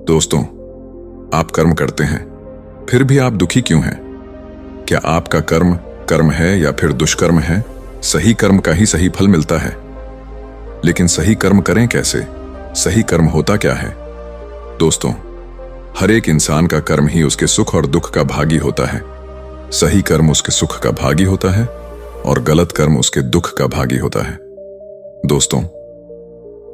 दोस्तों, आप कर्म करते हैं, फिर भी आप दुखी क्यों हैं? क्या आपका कर्म कर्म है या फिर दुष्कर्म है? सही कर्म का ही सही फल मिलता है, लेकिन सही कर्म करें कैसे? सही कर्म होता क्या है? दोस्तों, हर एक इंसान का कर्म ही उसके सुख और दुख का भागी होता है। सही कर्म उसके सुख का भागी होता है और गलत कर्म उसके दुख का भागी होता है। दोस्तों,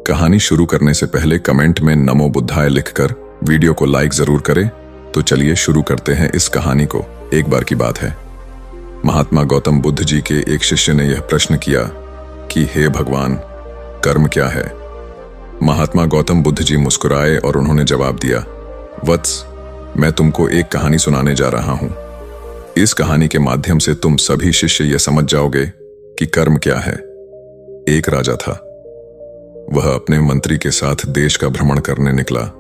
कहानी शुरू करने से पहले कमेंट में नमो बुद्धाय लिखकर वीडियो को लाइक जरूर करें। तो चलिए शुरू करते हैं इस कहानी को। एक बार की बात है, महात्मा गौतम बुद्ध जी के एक शिष्य ने यह प्रश्न किया कि हे भगवान, कर्म क्या है? महात्मा गौतम बुद्ध जी मुस्कुराए और उन्होंने जवाब दिया, वत्स, मैं तुमको एक कहानी सुनाने जा रहा हूं। इस कहानी के माध्यम से तुम सभी शिष्य यह समझ जाओगे कि कर्म क्या है। एक राजा था। वह अपने मंत्री के साथ देश का भ्रमण करने निकला।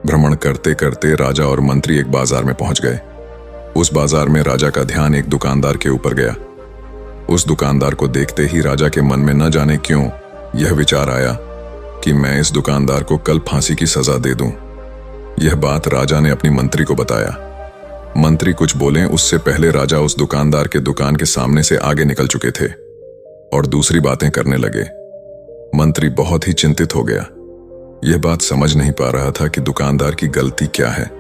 भ्रमण करते करते राजा और मंत्री एक बाजार में पहुंच गए। उस बाजार में राजा का ध्यान एक दुकानदार के ऊपर गया। उस दुकानदार को देखते ही राजा के मन में न जाने क्यों यह विचार आया कि मैं इस दुकानदार को कल फांसी की सजा दे दूं। यह बात राजा ने अपनी मंत्री को बताया। मंत्री कुछ बोले उससे पहले राजा उस दुकानदार के दुकान के सामने से आगे निकल चुके थे और दूसरी बातें करने लगे। मंत्री बहुत ही चिंतित हो गया। यह बात समझ नहीं पा रहा था कि दुकानदार की गलती क्या है।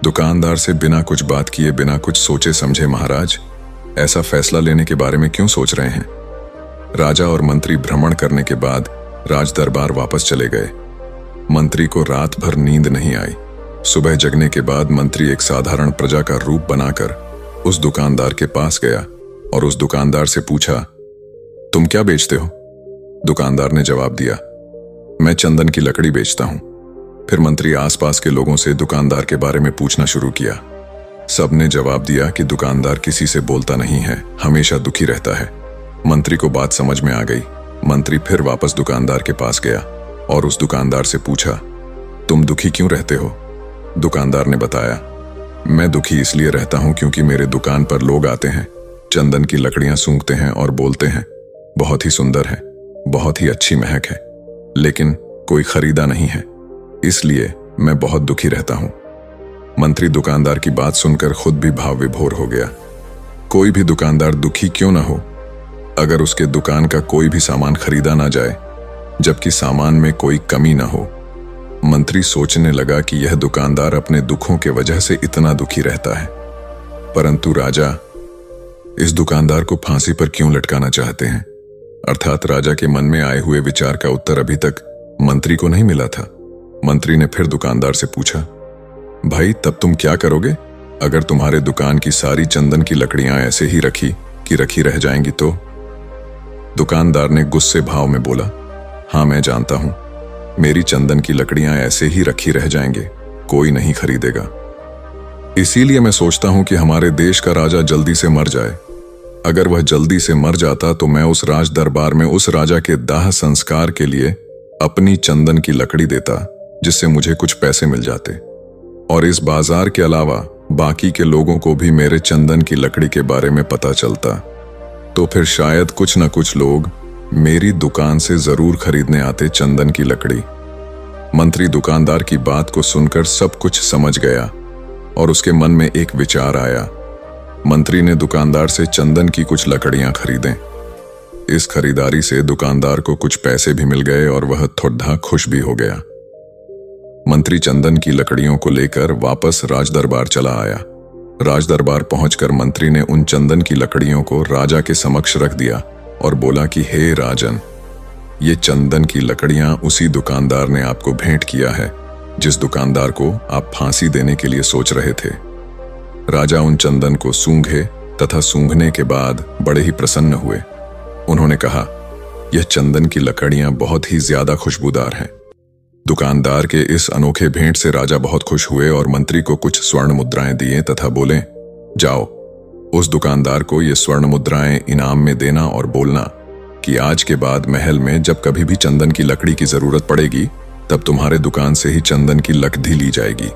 दुकानदार से बिना कुछ बात किए, बिना कुछ सोचे समझे महाराज ऐसा फैसला लेने के बारे में क्यों सोच रहे हैं? राजा और मंत्री भ्रमण करने के बाद राज दरबार वापस चले गए। मंत्री को रात भर नींद नहीं आई। सुबह जगने के बाद मंत्री एक साधारण प्रजा का रूप बनाकर उस दुकानदार के पास गया और उस दुकानदार से पूछा, तुम क्या बेचते हो? दुकानदार ने जवाब दिया, मैं चंदन की लकड़ी बेचता हूं। फिर मंत्री आसपास के लोगों से दुकानदार के बारे में पूछना शुरू किया। सबने जवाब दिया कि दुकानदार किसी से बोलता नहीं है, हमेशा दुखी रहता है। मंत्री को बात समझ में आ गई। मंत्री फिर वापस दुकानदार के पास गया और उस दुकानदार से पूछा, तुम दुखी क्यों रहते हो? दुकानदार ने बताया, मैं दुखी इसलिए रहता हूं क्योंकि मेरे दुकान पर लोग आते हैं, चंदन की लकड़ियां सूंघते हैं और बोलते हैं, बहुत ही सुंदर है, बहुत ही अच्छी महक है, लेकिन कोई खरीदा नहीं है, इसलिए मैं बहुत दुखी रहता हूं। मंत्री दुकानदार की बात सुनकर खुद भी भाव विभोर हो गया। कोई भी दुकानदार दुखी क्यों ना हो अगर उसके दुकान का कोई भी सामान खरीदा ना जाए, जबकि सामान में कोई कमी ना हो। मंत्री सोचने लगा कि यह दुकानदार अपने दुखों के वजह से इतना दुखी रहता है, परंतु राजा इस दुकानदार को फांसी पर क्यों लटकाना चाहते हैं? अर्थात राजा के मन में आए हुए विचार का उत्तर अभी तक मंत्री को नहीं मिला था। मंत्री ने फिर दुकानदार से पूछा, भाई, तब तुम क्या करोगे अगर तुम्हारे दुकान की सारी चंदन की लकड़ियां ऐसे ही रखी रह जाएंगी तो? दुकानदार ने गुस्से भाव में बोला, हाँ, मैं जानता हूं, मेरी चंदन की लकड़ियां ऐसे ही रखी रह जाएंगे, कोई नहीं खरीदेगा। इसीलिए मैं सोचता हूं कि हमारे देश का राजा जल्दी से मर जाए। अगर वह जल्दी से मर जाता तो मैं उस राज दरबार में उस राजा के दाह संस्कार के लिए अपनी चंदन की लकड़ी देता, जिससे मुझे कुछ पैसे मिल जाते और इस बाजार के अलावा बाकी के लोगों को भी मेरे चंदन की लकड़ी के बारे में पता चलता, तो फिर शायद कुछ न कुछ लोग मेरी दुकान से जरूर खरीदने आते चंदन की लकड़ी। मंत्री दुकानदार की बात को सुनकर सब कुछ समझ गया और उसके मन में एक विचार आया। मंत्री ने दुकानदार से चंदन की कुछ लकड़ियां खरीदें। इस खरीदारी से दुकानदार को कुछ पैसे भी मिल गए और वह थोड़ा खुश भी हो गया। मंत्री चंदन की लकड़ियों को लेकर वापस राजदरबार चला आया। राजदरबार पहुंचकर मंत्री ने उन चंदन की लकड़ियों को राजा के समक्ष रख दिया और बोला कि हे राजन, ये चंदन की लकड़ियां उसी दुकानदार ने आपको भेंट किया है जिस दुकानदार को आप फांसी देने के लिए सोच रहे थे। राजा उन चंदन को सूंघे तथा सूंघने के बाद बड़े ही प्रसन्न हुए। उन्होंने कहा, यह चंदन की लकड़ियां बहुत ही ज्यादा खुशबूदार हैं। दुकानदार के इस अनोखे भेंट से राजा बहुत खुश हुए और मंत्री को कुछ स्वर्ण मुद्राएं दिए तथा बोले, जाओ, उस दुकानदार को ये स्वर्ण मुद्राएं इनाम में देना और बोलना कि आज के बाद महल में जब कभी भी चंदन की लकड़ी की जरूरत पड़ेगी तब तुम्हारे दुकान से ही चंदन की लकड़ी ली जाएगी।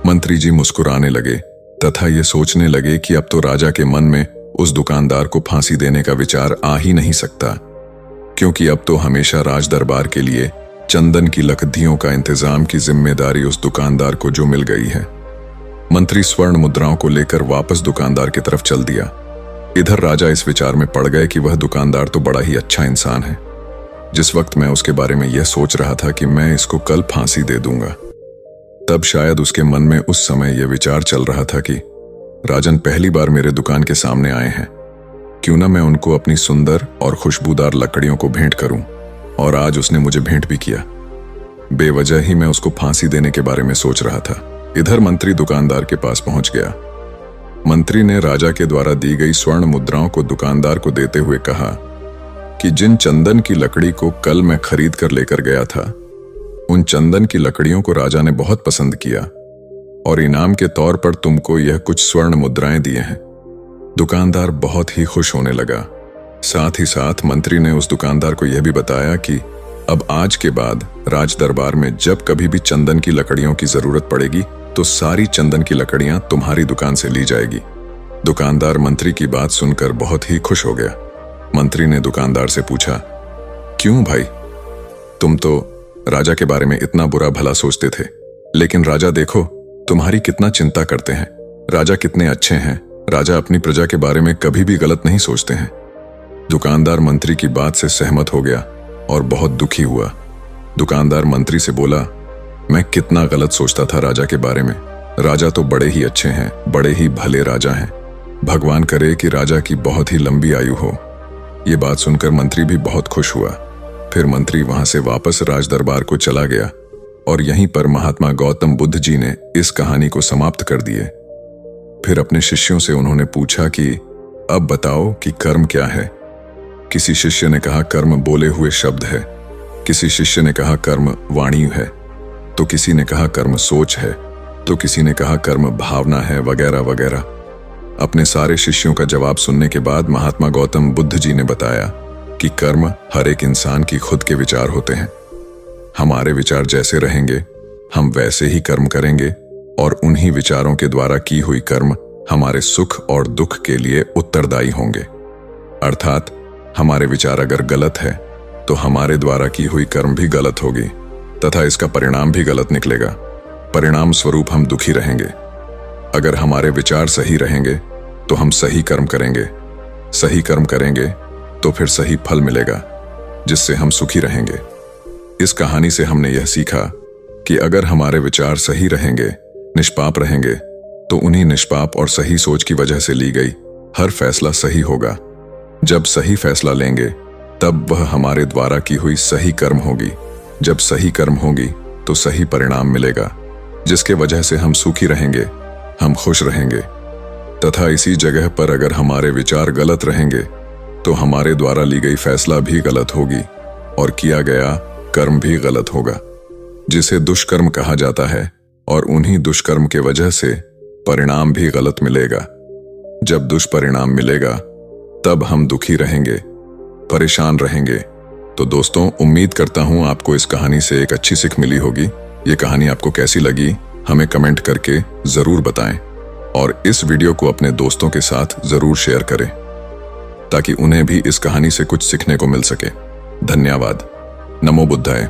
मंत्री जी मुस्कुराने लगे तथा ये सोचने लगे कि अब तो राजा के मन में उस दुकानदार को फांसी देने का विचार आ ही नहीं सकता, क्योंकि अब तो हमेशा राज दरबार के लिए चंदन की लकड़ियों का इंतजाम की जिम्मेदारी उस दुकानदार को जो मिल गई है। मंत्री स्वर्ण मुद्राओं को लेकर वापस दुकानदार की तरफ चल दिया। इधर राजा इस विचार में पड़ गए कि वह दुकानदार तो बड़ा ही अच्छा इंसान है। जिस वक्त मैं उसके बारे में यह सोच रहा था कि मैं इसको कल फांसी दे दूंगा, तब शायद उसके मन में उस समय यह विचार चल रहा था कि राजन पहली बार मेरे दुकान के सामने आए हैं, क्यों ना मैं उनको अपनी सुंदर और खुशबूदार लकड़ियों को भेंट करूं। और आज उसने मुझे भेंट भी किया। बेवजह ही मैं उसको फांसी देने के बारे में सोच रहा था। इधर मंत्री दुकानदार के पास पहुंच गया। मंत्री ने राजा के द्वारा दी गई स्वर्ण मुद्राओं को दुकानदार को देते हुए कहा कि जिन चंदन की लकड़ी को कल मैं खरीद कर लेकर गया था, उन चंदन की लकड़ियों को राजा ने बहुत पसंद किया और इनाम के तौर पर तुमको यह कुछ स्वर्ण मुद्राएं दिए हैं। दुकानदार बहुत ही खुश होने लगा। साथ ही साथ मंत्री ने उस दुकानदार को यह भी बताया कि अब आज के बाद राज दरबार में जब कभी भी चंदन की लकड़ियों की जरूरत पड़ेगी तो सारी चंदन की लकड़ियां तुम्हारी दुकान से ली जाएगी। दुकानदार मंत्री की बात सुनकर बहुत ही खुश हो गया। मंत्री ने दुकानदार से पूछा, क्यों भाई, तुम तो राजा के बारे में इतना बुरा भला सोचते थे, लेकिन राजा देखो तुम्हारी कितना चिंता करते हैं। राजा कितने अच्छे हैं। राजा अपनी प्रजा के बारे में कभी भी गलत नहीं सोचते हैं। दुकानदार मंत्री की बात से सहमत हो गया और बहुत दुखी हुआ। दुकानदार मंत्री से बोला, मैं कितना गलत सोचता था राजा के बारे में। राजा तो बड़े ही अच्छे हैं, बड़े ही भले राजा हैं। भगवान करे कि राजा की बहुत ही लंबी आयु हो। ये बात सुनकर मंत्री भी बहुत खुश हुआ। फिर मंत्री वहां से वापस राज दरबार को चला गया और यहीं पर महात्मा गौतम बुद्ध जी ने इस कहानी को समाप्त कर दिए। फिर अपने शिष्यों से उन्होंने पूछा कि अब बताओ कि कर्म क्या है। किसी शिष्य ने कहा कर्म बोले हुए शब्द है, किसी शिष्य ने कहा कर्म वाणी है, तो किसी ने कहा कर्म सोच है, तो किसी ने कहा कर्म भावना है, वगैरह वगैरह। अपने सारे शिष्यों का जवाब सुनने के बाद महात्मा गौतम बुद्ध जी ने बताया कि कर्म हर एक इंसान की खुद के विचार होते हैं। हमारे विचार जैसे रहेंगे हम वैसे ही कर्म करेंगे और उन्हीं विचारों के द्वारा की हुई कर्म हमारे सुख और दुख के लिए उत्तरदायी होंगे। अर्थात हमारे विचार अगर गलत है तो हमारे द्वारा की हुई कर्म भी गलत होगी तथा इसका परिणाम भी गलत निकलेगा। परिणाम स्वरूप हम दुखी रहेंगे। अगर हमारे विचार सही रहेंगे तो हम सही कर्म करेंगे, सही कर्म करेंगे तो फिर सही फल मिलेगा, जिससे हम सुखी रहेंगे। इस कहानी से हमने यह सीखा कि अगर हमारे विचार सही रहेंगे, निष्पाप रहेंगे, तो उन्हीं निष्पाप और सही सोच की वजह से ली गई हर फैसला सही होगा। जब सही फैसला लेंगे तब वह हमारे द्वारा की हुई सही कर्म होगी। जब सही कर्म होगी तो सही परिणाम मिलेगा, जिसके वजह से हम सुखी रहेंगे, हम खुश रहेंगे। तथा इसी जगह पर अगर हमारे विचार गलत रहेंगे तो हमारे द्वारा ली गई फैसला भी गलत होगी और किया गया कर्म भी गलत होगा, जिसे दुष्कर्म कहा जाता है। और उन्हीं दुष्कर्म के वजह से परिणाम भी गलत मिलेगा। जब दुष्परिणाम मिलेगा तब हम दुखी रहेंगे, परेशान रहेंगे। तो दोस्तों, उम्मीद करता हूं आपको इस कहानी से एक अच्छी सीख मिली होगी। ये कहानी आपको कैसी लगी हमें कमेंट करके जरूर बताएं और इस वीडियो को अपने दोस्तों के साथ जरूर शेयर करें ताकि उन्हें भी इस कहानी से कुछ सीखने को मिल सके। धन्यवाद। नमो बुद्धाय।